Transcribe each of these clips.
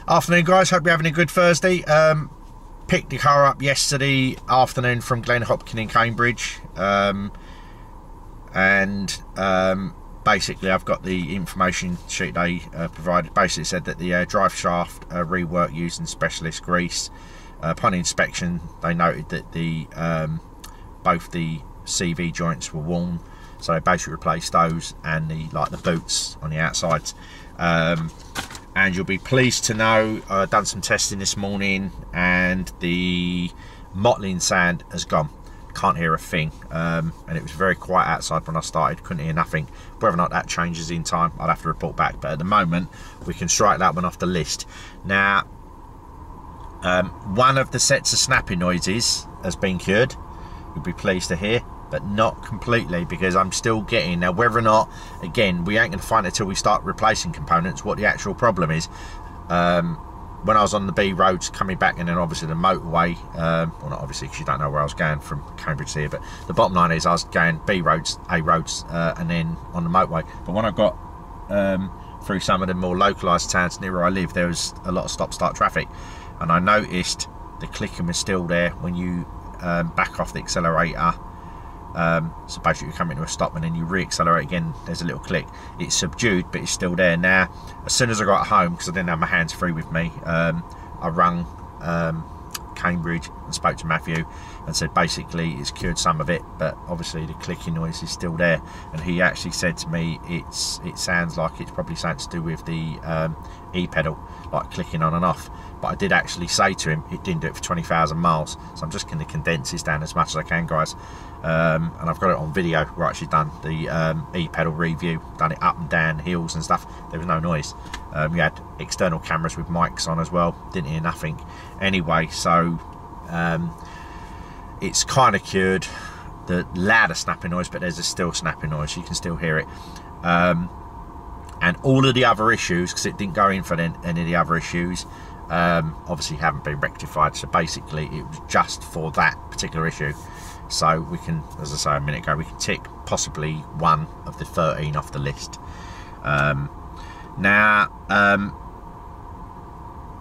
Afternoon, guys. Hope you're having a good Thursday. Picked the car up yesterday afternoon from Glen Hopkin in Cambridge, basically I've got the information sheet they provided. Basically said that the drive shaft rework using specialist grease. Upon inspection, they noted that the both the CV joints were worn, so they basically replaced those and the boots on the outsides. And you'll be pleased to know I've done some testing this morning and the Mottling sand has gone. Can't hear a thing, and it was very quiet outside when I started, couldn't hear nothing. Whether or not that changes in time, I'll have to report back, but at the moment we can strike that one off the list. Now, one of the sets of snapping noises has been cured, you'll be pleased to hear, but not completely, because I'm still getting, now whether or not, again, we ain't going to find it until we start replacing components, what the actual problem is. When I was on the B roads coming back, and then obviously the motorway, well not obviously because you don't know where I was going from Cambridge to here, but the bottom line is I was going B roads, A roads, and then on the motorway. But when I got through some of the more localised towns near where I live, there was a lot of stop-start traffic, and I noticed the clicking was still there when you back off the accelerator. So basically you come into a stop and then you re-accelerate again, there's a little click. It's subdued, but it's still there. Now, as soon as I got home, because I didn't have my hands free with me, I rang Cambridge and spoke to Matthew and said basically it's cured some of it, but obviously the clicking noise is still there. And he actually said to me it sounds like it's probably something to do with the e-pedal, like clicking on and off. But I did actually say to him it didn't do it for 20,000 miles, so I'm just going to condense this down as much as I can, guys. And I've got it on video where I actually done the e-pedal review, done it up and down hills and stuff. There was no noise. We had external cameras with mics on as well, didn't hear nothing anyway. So it's kind of cured the louder snapping noise, but there's a still snapping noise, you can still hear it. And all of the other issues, because it didn't go in for any of the other issues, obviously haven't been rectified. So basically it was just for that particular issue. So we can, as I say a minute ago, we can tick possibly one of the 13 off the list. Now, I'm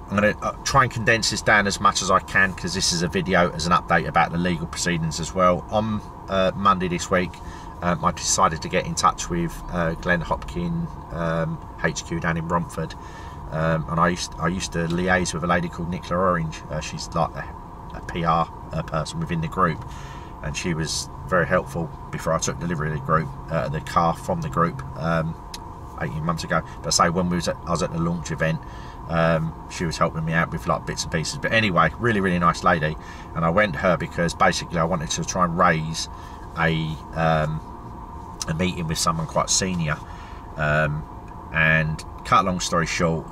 going to try and condense this down as much as I can, because this is a video as an update about the legal proceedings as well. On Monday this week, I decided to get in touch with Glen Hopkin HQ down in Romford, and I used to liaise with a lady called Nicola Orange. She's like a PR person within the group, and she was very helpful before I took delivery of the car from the group 18 months ago. But say when I was at the launch event, she was helping me out with like bits and pieces. But anyway, really nice lady, and I went to her because basically I wanted to try and raise a meeting with someone quite senior, and cut a long story short,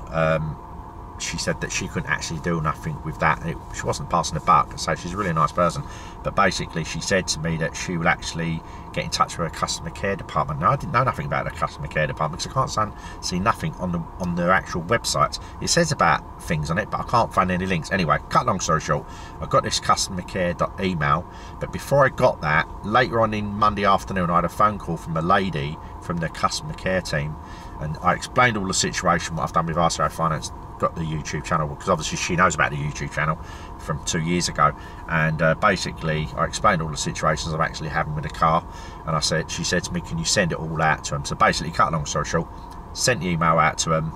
she said that she couldn't actually do nothing with that. She wasn't passing the buck, so she's a really nice person. But basically she said to me that she will actually get in touch with her customer care department. Now, I didn't know nothing about the customer care department because I can't see nothing on their actual websites. It says about things on it, but I can't find any links. Anyway, cut long story short, I got this customer care email, but before I got that, later on in Monday afternoon, I had a phone call from a lady from the customer care team, and I explained all the situation, what I've done with RCI Finance, got the YouTube channel, because obviously she knows about the YouTube channel from 2 years ago, and basically I explained all the situations I'm actually having with the car, and she said to me, can you send it all out to them? So basically, cut a long story short, sent the email out to them,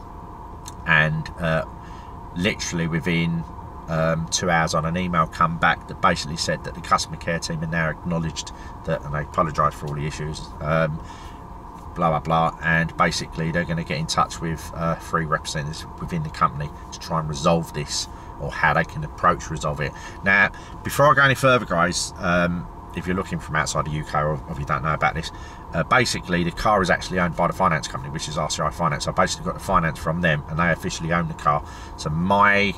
and literally within 2 hours on, an email come back that basically said that the customer care team are now acknowledged that, and they apologise for all the issues, blah blah blah, and basically they're going to get in touch with 3 representatives within the company to try and resolve this, or how they can resolve it. Now, before I go any further, guys, if you're looking from outside the UK, or if you don't know about this, basically the car is actually owned by the finance company, which is RCI Finance. So I basically got the finance from them, and they officially own the car. So my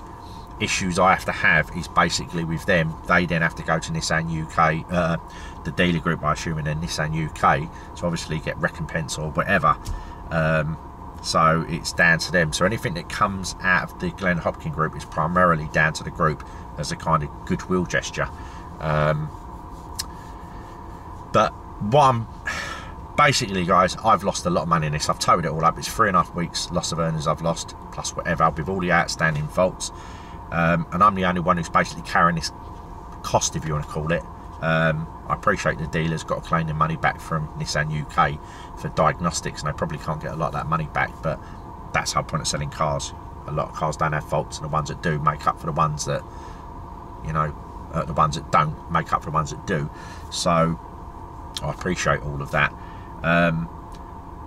issues I have to have is basically with them. They then have to go to Nissan UK, the dealer group, I assume, and then Nissan UK, to obviously get recompense or whatever. So it's down to them. So anything that comes out of the Glen Hopkin group is primarily down to the group as a kind of goodwill gesture. But what I'm basically, guys, I've lost a lot of money in this. I've totaled it all up. It's 3.5 weeks loss of earnings I've lost, plus whatever, with all the outstanding faults. And I'm the only one who's basically carrying this cost, if you want to call it. I appreciate the dealers got to claim their money back from Nissan UK for diagnostics, and they probably can't get a lot of that money back, but that's how point of selling cars. A lot of cars don't have faults, and the ones that do make up for the ones that, you know, the ones that don't make up for the ones that do. So I appreciate all of that.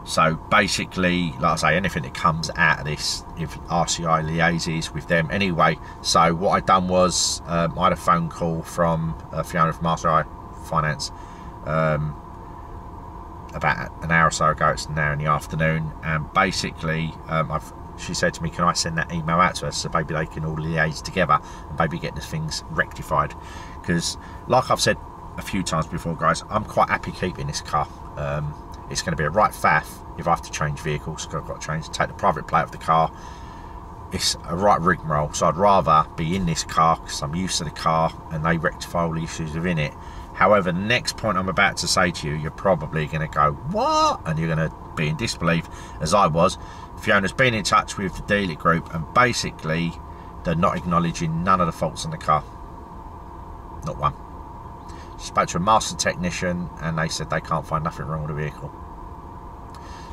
So basically, like I say, anything that comes out of this, if RCI liaises with them anyway. So what I done was, I had a phone call from Fiona from RCI Finance about an hour or so ago. It's now in the afternoon, and basically she said to me, can I send that email out to us so maybe they can all liaise together and maybe get the things rectified? Because like I've said a few times before, guys, I'm quite happy keeping this car. It's going to be a right faff if I have to change vehicles. I've got to take the private plate of the car. It's a right rigmarole, so I'd rather be in this car because I'm used to the car and they rectify all the issues within it. However, the next point I'm about to say to you, you're probably going to go, what? And you're going to be in disbelief, as I was. Fiona's been in touch with the dealer group, and basically they're not acknowledging none of the faults on the car. Not one. Spoke to a master technician and they said they can't find nothing wrong with the vehicle.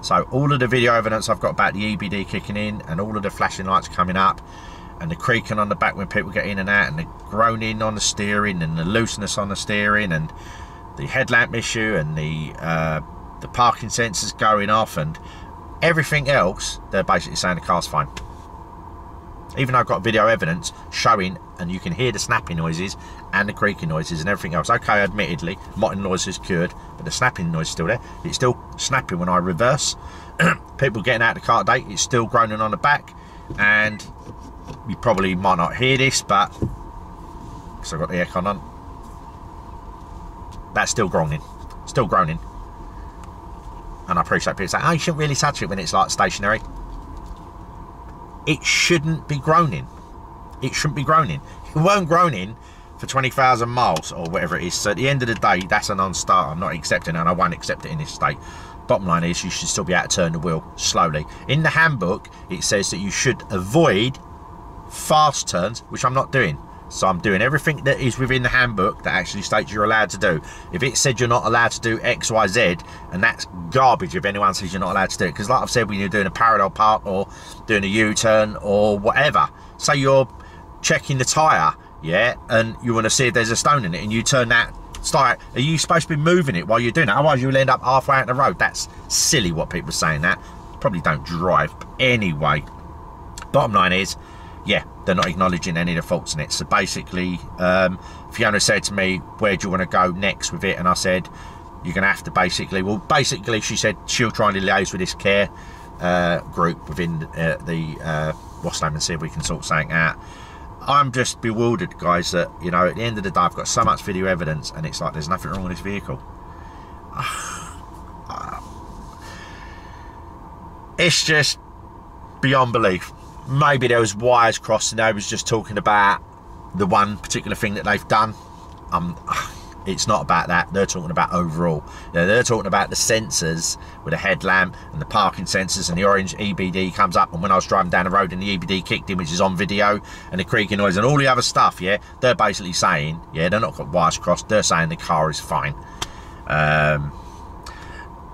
So all of the video evidence I've got about the EBD kicking in, and all of the flashing lights coming up, and the creaking on the back when people get in and out, and the groaning on the steering, and the looseness on the steering, and the headlamp issue, and the parking sensors going off, and everything else, they're basically saying the car's fine. Even though I've got video evidence showing, and you can hear the snapping noises and the creaking noises and everything else. Okay, admittedly, mottling noise is cured, but the snapping noise is still there. It's still snapping when I reverse. People getting out of the car today, it's still groaning on the back. And you probably might not hear this, but because I've got the aircon on, that's still groaning. Still groaning. And I appreciate people saying, oh, you shouldn't really touch it when it's like stationary. It shouldn't be groaning. It shouldn't be groaning. It weren't groaning for 20,000 miles or whatever it is. So at the end of the day, that's a non-starter. I'm not accepting it, and I won't accept it in this state. Bottom line is, you should still be able to turn the wheel slowly. In the handbook, it says that you should avoid fast turns, which I'm not doing. So I'm doing everything that is within the handbook that actually states you're allowed to do. If it said you're not allowed to do X, Y, Z, and that's garbage if anyone says you're not allowed to do it. Because like I've said, when you're doing a parallel park or doing a U-turn or whatever, say you're checking the tyre, yeah, and you want to see if there's a stone in it, and you turn that tyre, are you supposed to be moving it while you're doing that? Otherwise you'll end up halfway out the road. That's silly what people are saying that. Probably don't drive. But anyway, bottom line is, yeah, they're not acknowledging any of the faults in it. So basically, Fiona said to me, where do you want to go next with it? And I said, you're going to have to basically, well, basically she said she'll try and liaise with this care group within the what's name, and see if we can sort something out. I'm just bewildered, guys, that, you know, at the end of the day, I've got so much video evidence, and it's like there's nothing wrong with this vehicle. It's just beyond belief. Maybe there was wires crossed and they was just talking about the one particular thing that they've done. It's not about that. They're talking about overall. They're talking about the sensors with the headlamp and the parking sensors, and the orange EBD comes up, and when I was driving down the road and the EBD kicked in, which is on video, and the creaking noise and all the other stuff, yeah, they're basically saying, yeah, they're not got wires crossed, they're saying the car is fine.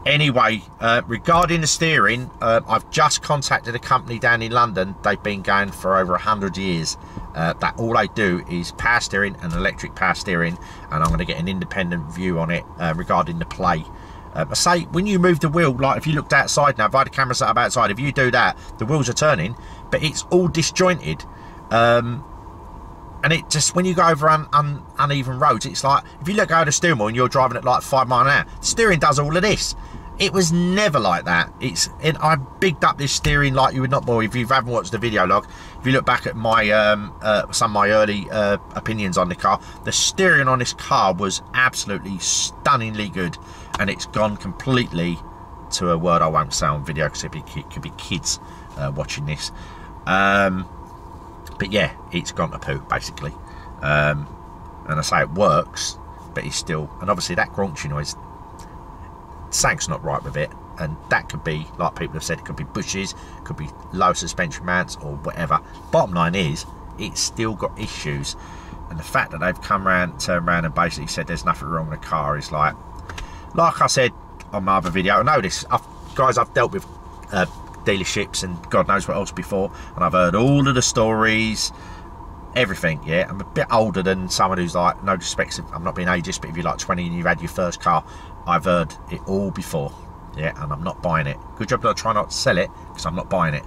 Anyway, regarding the steering, I've just contacted a company down in London. They've been going for over 100 years. That all they do is power steering and electric power steering, and I'm going to get an independent view on it regarding the play. I say, when you move the wheel, like if you looked outside now, if I had a camera set up outside, if you do that, the wheels are turning, but it's all disjointed. And it just, when you go over uneven roads, it's like, if you look over the steering wheel and you're driving at like 5 miles an hour, the steering does all of this. It was never like that. I bigged up this steering like you would not, boy, if you haven't watched the video log. If you look back at my some of my early opinions on the car, the steering on this car was absolutely stunningly good, and it's gone completely to a word I won't say on video because it could be kids watching this. But yeah, it's gone to poo basically, and I say it works, but it's still, and obviously that graunchy noise, something's not right with it. And that could be, like people have said, it could be bushes, could be low suspension mounts or whatever. Bottom line is, it's still got issues. And the fact that they've come around, turned around and basically said there's nothing wrong with the car is like I said on my other video, I know this, guys, I've dealt with dealerships and God knows what else before, and I've heard all of the stories, everything. Yeah, I'm a bit older than someone who's like, no disrespect, I'm not being ageist, but if you're like 20 and you've had your first car, I've heard it all before. Yeah, and I'm not buying it. Good job that I try not to sell it, because I'm not buying it.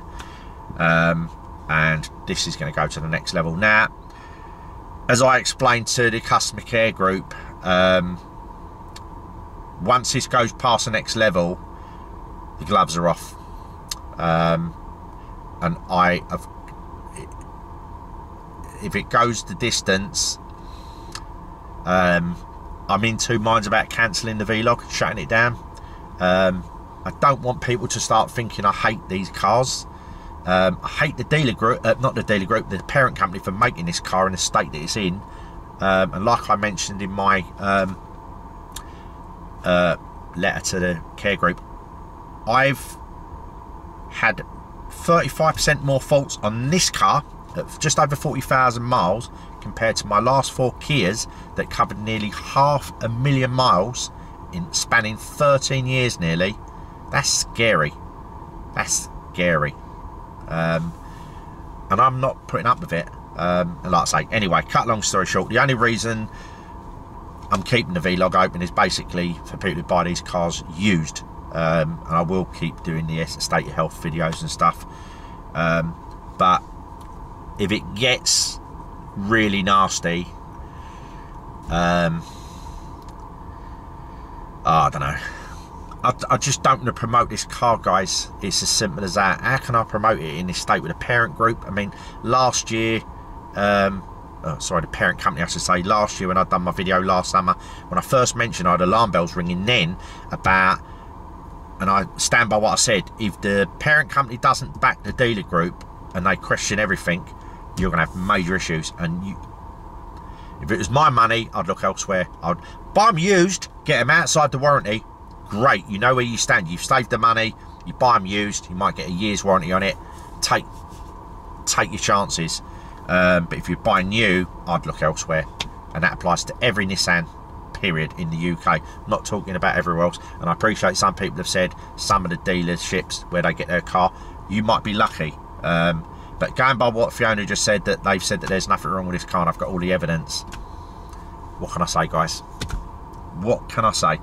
And this is going to go to the next level. Now, as I explained to the customer care group, once this goes past the next level, the gloves are off. And if it goes the distance, I'm in two minds about cancelling the vlog, shutting it down. I don't want people to start thinking I hate these cars. I hate the dealer group, not the dealer group, the parent company for making this car in the state that it's in. And like I mentioned in my letter to the care group, I've had 35% more faults on this car at just over 40,000 miles compared to my last 4 Kias that covered nearly 500,000 miles in spanning 13 years nearly. That's scary. That's scary. And I'm not putting up with it. And like I say, anyway, cut long story short, the only reason I'm keeping the vlog open is basically for people who buy these cars used. And I will keep doing the state of health videos and stuff. But if it gets really nasty, I don't know. I just don't want to promote this car, guys. It's as simple as that. How can I promote it in this state with a parent group? I mean, last year, sorry, the parent company, I should say, last year when I'd done my video last summer, when I first mentioned I had alarm bells ringing then about, and I stand by what I said, if the parent company doesn't back the dealer group and they question everything, you're going to have major issues. And if it was my money, I'd look elsewhere. I'd buy them used, get them outside the warranty. Great, you know where you stand. You've saved the money. You buy them used. You might get a year's warranty on it. Take your chances. But if you're buying new, I'd look elsewhere, and that applies to every Nissan, period, in the UK. I'm not talking about everywhere else. And I appreciate some people have said some of the dealerships where they get their car, you might be lucky. But going by what Fiona just said, that they've said that there's nothing wrong with this car, and I've got all the evidence. What can I say, guys? What can I say?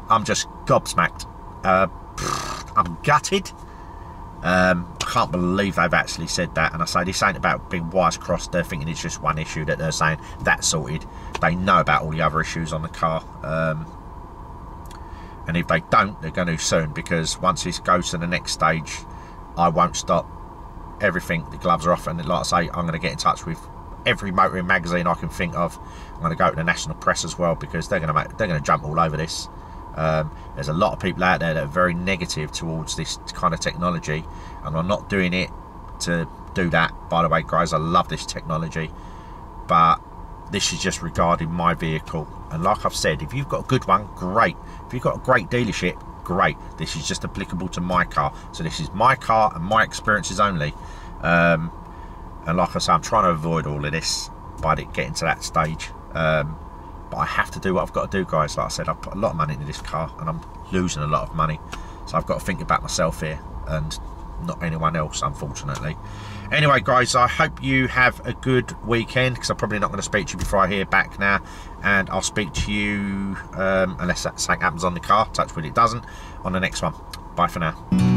I'm just gobsmacked. I'm gutted. I can't believe they've actually said that. And I say this ain't about being wires crossed. They're thinking it's just one issue that they're saying that's sorted. They know about all the other issues on the car. And if they don't, they're going to soon, because once this goes to the next stage, I won't stop. Everything, the gloves are off, and like I say, I'm going to get in touch with every motoring magazine I can think of. I'm going to go to the national press as well, because they're going to jump all over this. There's a lot of people out there that are very negative towards this kind of technology, and I'm not doing it to do that. By the way, guys, I love this technology, but this is just regarding my vehicle. And like I've said, if you've got a good one, great. If you've got a great dealership, great. This is just applicable to my car, so this is my car and my experiences only. And like I say, I'm trying to avoid all of this by getting to that stage. But I have to do what I've got to do, guys. Like I said, I've put a lot of money into this car, and I'm losing a lot of money, so I've got to think about myself here and not anyone else, unfortunately. Anyway, guys, I hope you have a good weekend, because I'm probably not going to speak to you before I hear back now, and I'll speak to you unless something happens on the car, touch wood it doesn't, on the next one. Bye for now.